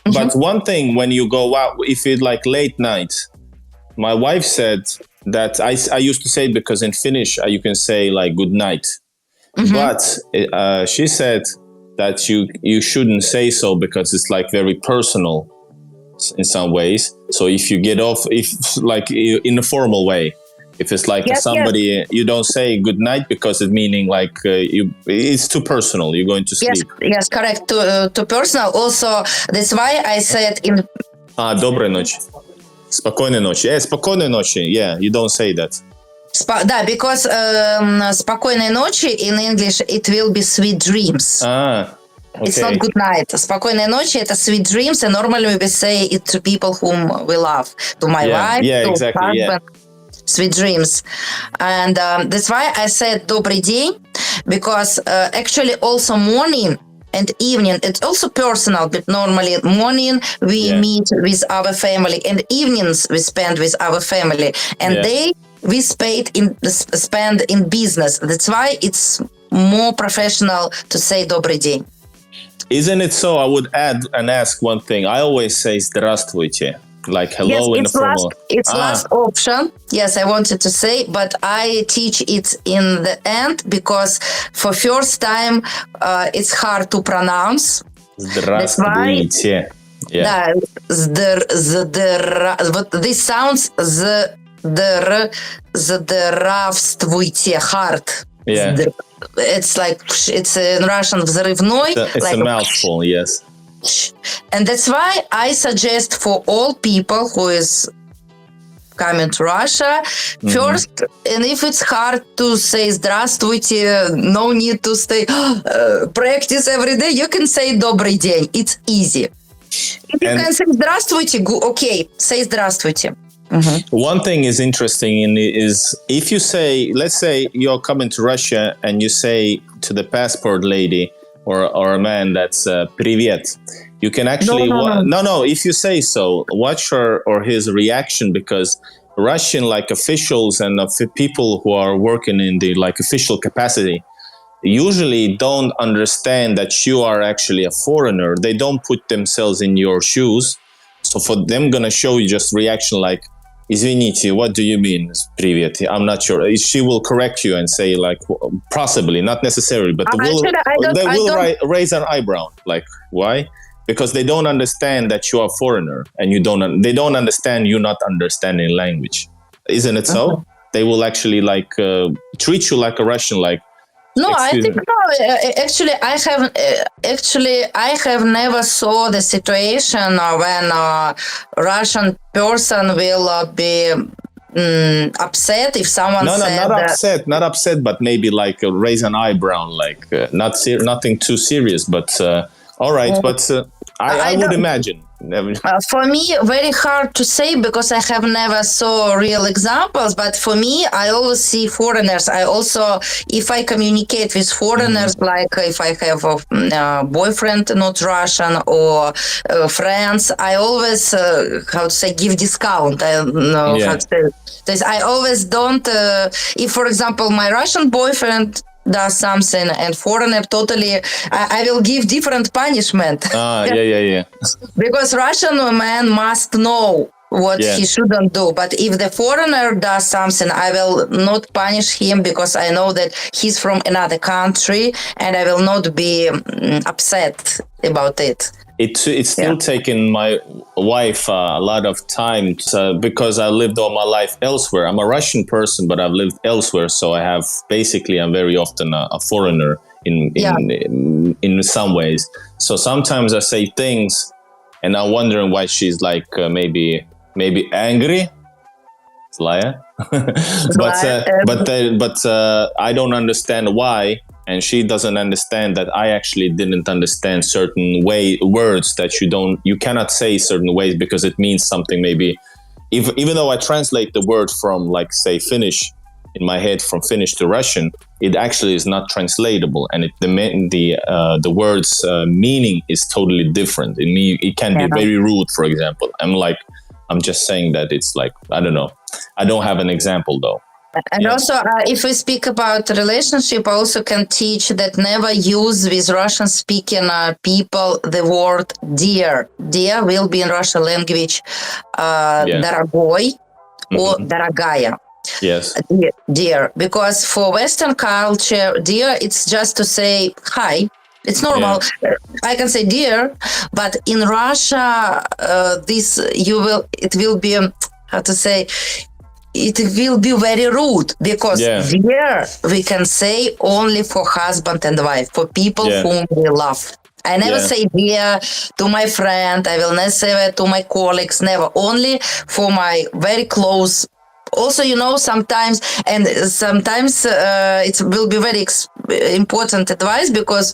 but one thing, when you go out, if it's like late night, my wife said that I used to say, because in Finnish you can say like good night. But she said that you shouldn't say so, because it's like very personal in some ways. So if you get off, if like in a formal way, if it's like somebody, you don't say good night, because it's meaning like it's too personal. You're going to sleep. Yes, correct. Too personal. Also, that's why I said in. Доброй ночи. Спокойной ночи. Спокойной ночи. Yeah, you don't say that. Because спокойной ночи in English it will be sweet dreams. Okay. It's not good night. Спокойной ночи это sweet dreams, and normally we say it to people whom we love, to my wife, to exactly, husband. Sweet dreams. And that's why I said добрый день, because actually also morning and evening, it's also personal, but normally morning we meet with our family, and evenings we spend with our family, and day we spend in business. That's why it's more professional to say добрый день. Isn't it so? I would add and ask one thing. I always say здравствуйте, like hello in the formal. It's last option. Yes, I wanted to say, but I teach it in the end, because for first time it's hard to pronounce. Здравствуйте. Да, вот this sounds здравствуйте, hard. Yeah. It's like, it's in Russian взрывной. It's like a mouthful, yes. And that's why I suggest for all people who is coming to Russia, first, and if it's hard to say здравствуйте, no need to stay, practice every day, you can say добрый день. It's easy. If you can say здравствуйте, okay, say здравствуйте. One thing is interesting is if you say, let's say you're coming to Russia and you say to the passport lady or a man that's привет, you can actually no, if you say so, watch her or his reaction, because Russian like officials and people who are working in the like official capacity usually don't understand that you are actually a foreigner. They don't put themselves in your shoes, so for them gonna show you just reaction like, извините, what do you mean привет? I'm not sure. She will correct you and say like, possibly, not necessarily, but they will raise an eyebrow. Like, why? Because they don't understand that you are a foreigner, and they don't understand you not understanding language. Isn't it so? They will actually like treat you like a Russian, like, no, I think no. Actually, I have never saw the situation when a Russian person will be upset if someone not upset, but maybe like raise an eyebrow, like nothing too serious, but all right. But I would imagine. For me, very hard to say because I have never saw real examples. But for me, I always see foreigners. I also, if I communicate with foreigners, like if I have a boyfriend not Russian or friends, I always give discount. I don't know how to say this. I always don't. If, for example, my Russian boyfriend does something and foreigner totally, I will give different punishment. Yeah. Because Russian man must know what he shouldn't do. But if the foreigner does something, I will not punish him because I know that he's from another country and I will not be upset about it. It's still taken my wife a lot of time because I lived all my life elsewhere. I'm a Russian person, but I've lived elsewhere, so I'm very often a foreigner in some ways. So sometimes I say things, and I'm wondering why she's like maybe angry. Zlaya. but I don't understand why. And she doesn't understand that I actually didn't understand certain words that you cannot say certain ways because it means something. Maybe even though I translate the word from like say Finnish in my head from Finnish to Russian, it actually is not translatable, and the word's meaning is totally different. It can be very rude, for example. I'm just saying that it's like, I don't know. I don't have an example though. And also, if we speak about relationship, I also can teach that never use with Russian-speaking people the word dear. Dear will be in Russian language дорогой or дорогая. Yes. Dear. Because for Western culture, dear, it's just to say hi. It's normal. Yeah. I can say dear, but in Russia, it will be, how to say, it will be very rude because dear we can say only for husband and wife, for people whom we love. I never say dear to my friend. I will never say it to my colleagues. Never. Only for my very close. Also, sometimes it will be very important advice because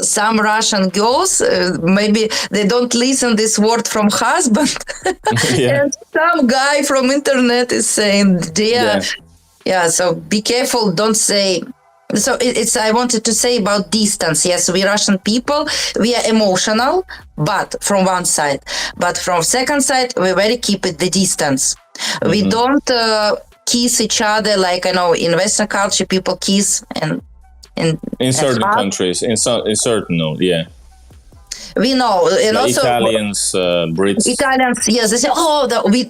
some Russian girls maybe they don't listen this word from husband, and some guy from internet is saying dear. So be careful. Don't say. So I wanted to say about distance. Yes, we Russian people, we are emotional, but from one side. But from second side, we very keep it the distance. We don't kiss each other like I know in Western culture people kiss and in certain countries, in certain we know, and also Italians, Brits. Italians, yes, they say,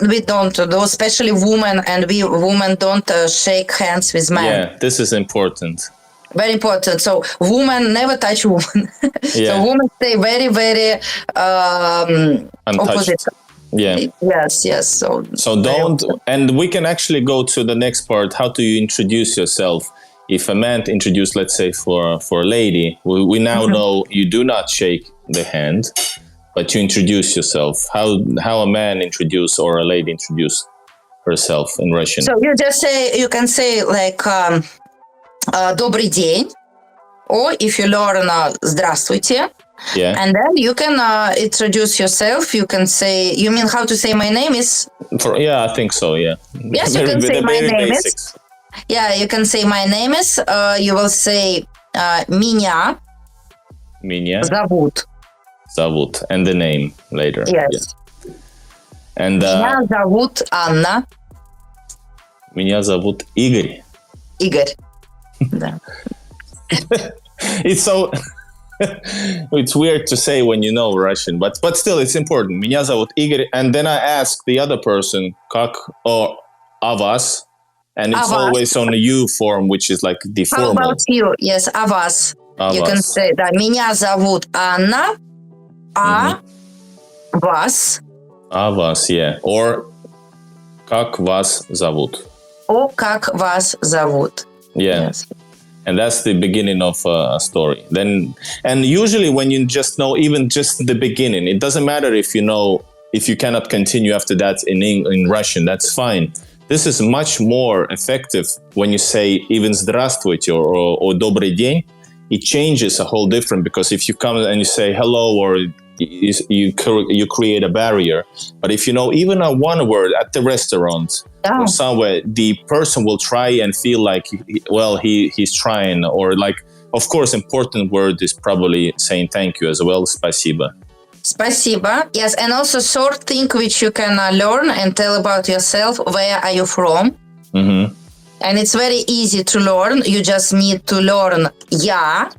we don't do, especially women, and we women don't shake hands with men. Yeah, this is important. Very important. So women never touch women. So women stay very, very opposite. Yeah. Yes. So don't, and we can actually go to the next part. How do you introduce yourself? if a man introduced, let's say for a lady, we now know you do not shake the hand, but you introduce yourself. How a man introduce or a lady introduce herself in Russian? So you can say like "Добрый день," or if you learn "Здравствуйте," and then you can introduce yourself. You can say, you mean how to say my name is? I think so. Yeah. Yes, you can say my name is. Yeah, you can say my name is. You will say меня зовут, and the name later. Yes. Yeah. And меня зовут Анна. Меня зовут Игорь. Игорь. Да. It's so it's weird to say when you know Russian, but still it's important. Меня зовут Игорь, and then I ask the other person как or а вас, and it's always on the you form, which is like the formal. How about you? Yes, а вас. You can say that. Меня зовут Анна, а вас. А вас, yeah. Or как вас зовут. О, как вас зовут. Yeah. Yes. And that's the beginning of a story. Then, and usually when you just know, even just the beginning, it doesn't matter if you cannot continue after that in Russian, that's fine. This is much more effective when you say even здравствуйте or добрый день. It changes a whole different, because if you come and you say hello, or you create a barrier. But if you know even a one word at the restaurant or somewhere, the person will try and feel like, he's trying, or like, of course, important word is probably saying thank you as well. Спасибо. Спасибо. Yes, and also short thing which you can learn and tell about yourself. Where are you from? Mm-hmm. And it's very easy to learn. You just need to learn я,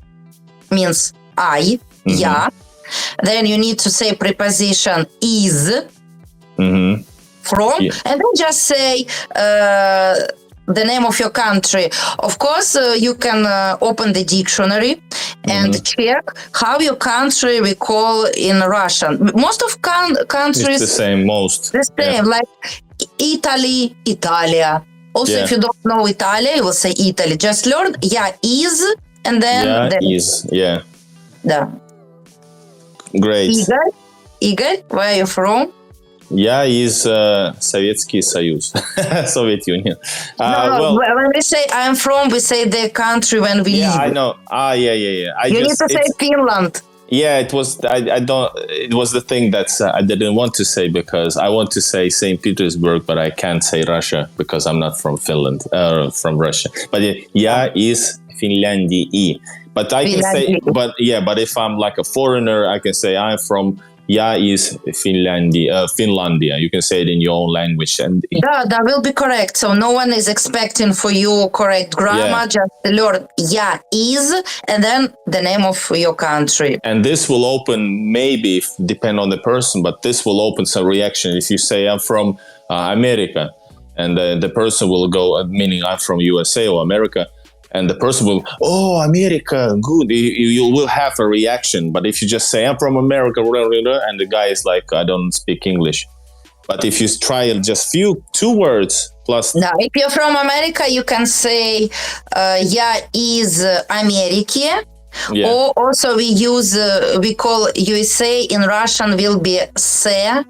means I, я. Then you need to say preposition is, from, and then just say the name of your country. Of course, you can open the dictionary and check how your country we call in Russian. Most of countries... It's the same, most. The same, like Italy, Italia. Also, if you don't know Italia, you will say Italy. Just learn я is, and then... is, yeah. Да. Great. Igor, where are you from? Я из Советский Союз, Soviet Union. When we say I'm from, we say the country when we live. Yeah, I know. Yeah. You need to say Finland. Yeah, it was. I don't. It was the thing that I didn't want to say, because I want to say St. Petersburg, but I can't say Russia because I'm not from Finland, from Russia. But я из Финляндии. But I can say, but if I'm like a foreigner, I can say I'm from я из Finlandia. You can say it in your own language, and that will be correct. So no one is expecting for you correct grammar. Just learn я is, and then the name of your country. And this will open, maybe depend on the person, but this will open some reaction. If you say I'm from America, and the person will go, meaning I'm from USA or America. And the person will, America, good. You will have a reaction. But if you just say, I'm from America, and the guy is like, I don't speak English. But if you try just two words plus... Now, if you're from America, you can say, я из Америки. Yeah. Or also we call USA in Russian will be США.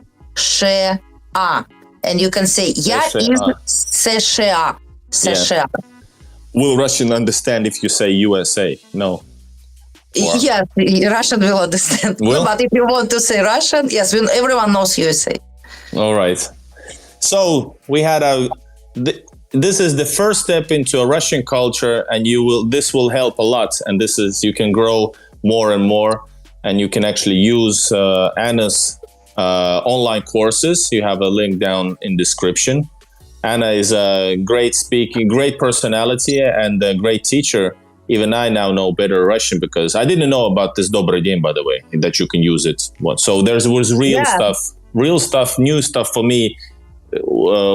And you can say, я из США. США. Will Russian understand if you say USA? No. Yes, Russian will understand. Will? But if you want to say Russian, yes, everyone knows USA. All right. So we had this is the first step into a Russian culture, and this will help a lot. And you can grow more and more, and you can actually use Anna's online courses. You have a link down in description. Anna is a great personality and a great teacher. Even I now know better Russian, because I didn't know about this Добрый день, by the way, that you can use it. So there was real stuff, new stuff for me,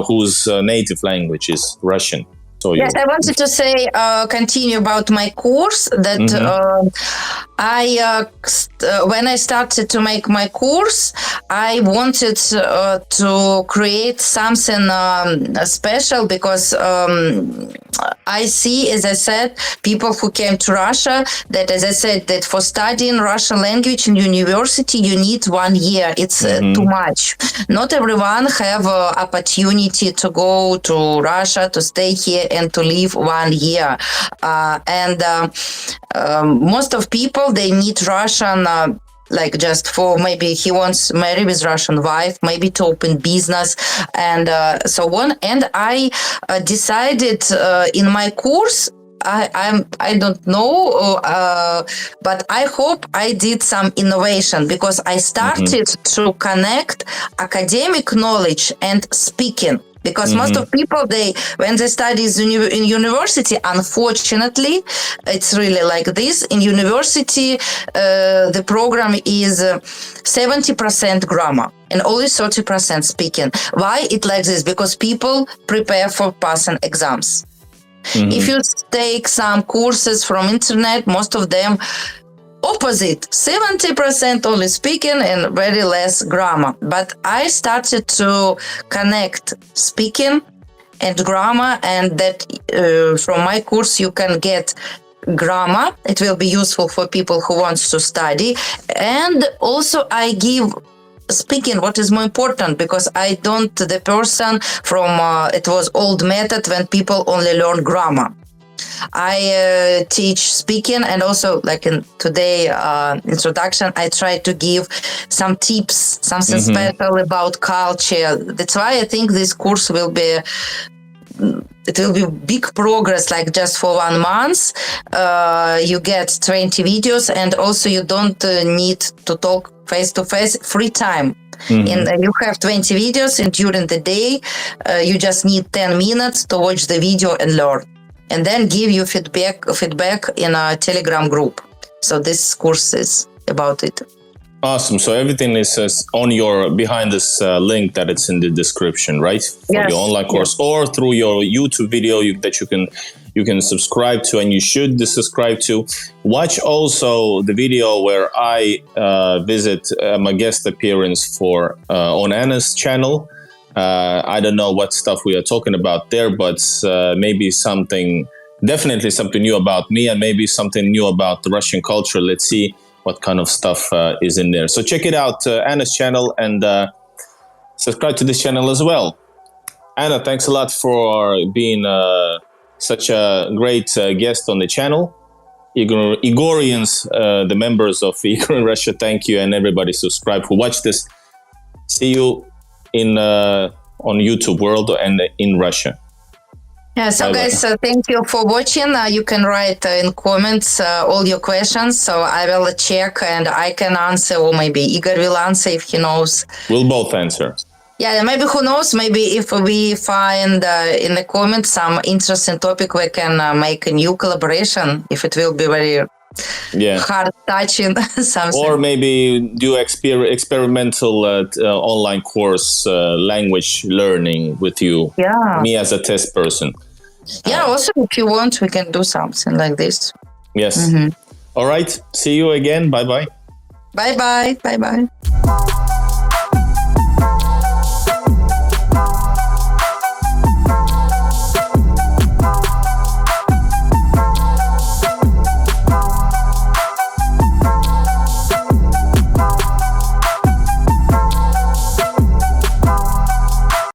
whose native language is Russian. So yes, I wanted to say, continue about my course, that when I started to make my course, I wanted to create something special, because I see, as I said, people who came to Russia, that, as I said, that for studying Russian language in university, you need 1 year. It's too much. Not everyone have opportunity to go to Russia, to stay here and to live 1 year. Most of people, they need Russian like just for maybe he wants to marry with Russian wife, maybe to open business and so on. And I decided in my course, I don't know, but I hope I did some innovation because I started to connect academic knowledge and speaking. Because most of people, when they study in university, unfortunately, it's really like this. In university, the program is 70% grammar and only 30% speaking. Why it like this? Because people prepare for passing exams. If you take some courses from internet, most of them opposite, 70% only speaking and very less grammar. But I started to connect speaking and grammar, and that from my course you can get grammar. It will be useful for people who wants to study. And also I give speaking what is more important, because I don't the person from it was old method when people only learn grammar. I teach speaking, and also like in today introduction, I try to give some tips, something special about culture. That's why I think this course will be big progress, like just for 1 month. You get 20 videos, and also you don't need to talk face-to-face, free time. And you have 20 videos, and during the day, you just need 10 minutes to watch the video and learn. And then give you feedback in a Telegram group. So this course is about it. Awesome. So everything is on your behind this link that it's in the description, right? For Yes. your online course, or through your YouTube video that you can subscribe to, and you should subscribe to. Watch also the video where I visit my guest appearance for on Anna's channel. I don't know what stuff we are talking about there, but maybe definitely something new about me, and maybe something new about the Russian culture. Let's see what kind of stuff is in there. So check it out, Anna's channel, and subscribe to this channel as well. Anna, thanks a lot for being such a great guest on the channel. Igorians, the members of Igor in Russia, thank you, and everybody subscribe who watch this. See you on YouTube world and in Russia. Yeah, so Bye-bye. guys, thank you for watching. You can write in comments all your questions, so I will check and I can answer, or maybe Igor will answer if he knows. We'll both answer. Yeah, maybe who knows, maybe if we find in the comments some interesting topic, we can make a new collaboration, if it will be very hard touching something. Or maybe do experimental online course language learning with you. Yeah. Me as a test person. Yeah, also if you want, we can do something like this. Yes. All right. See you again. Bye-bye. Bye-bye. Bye-bye.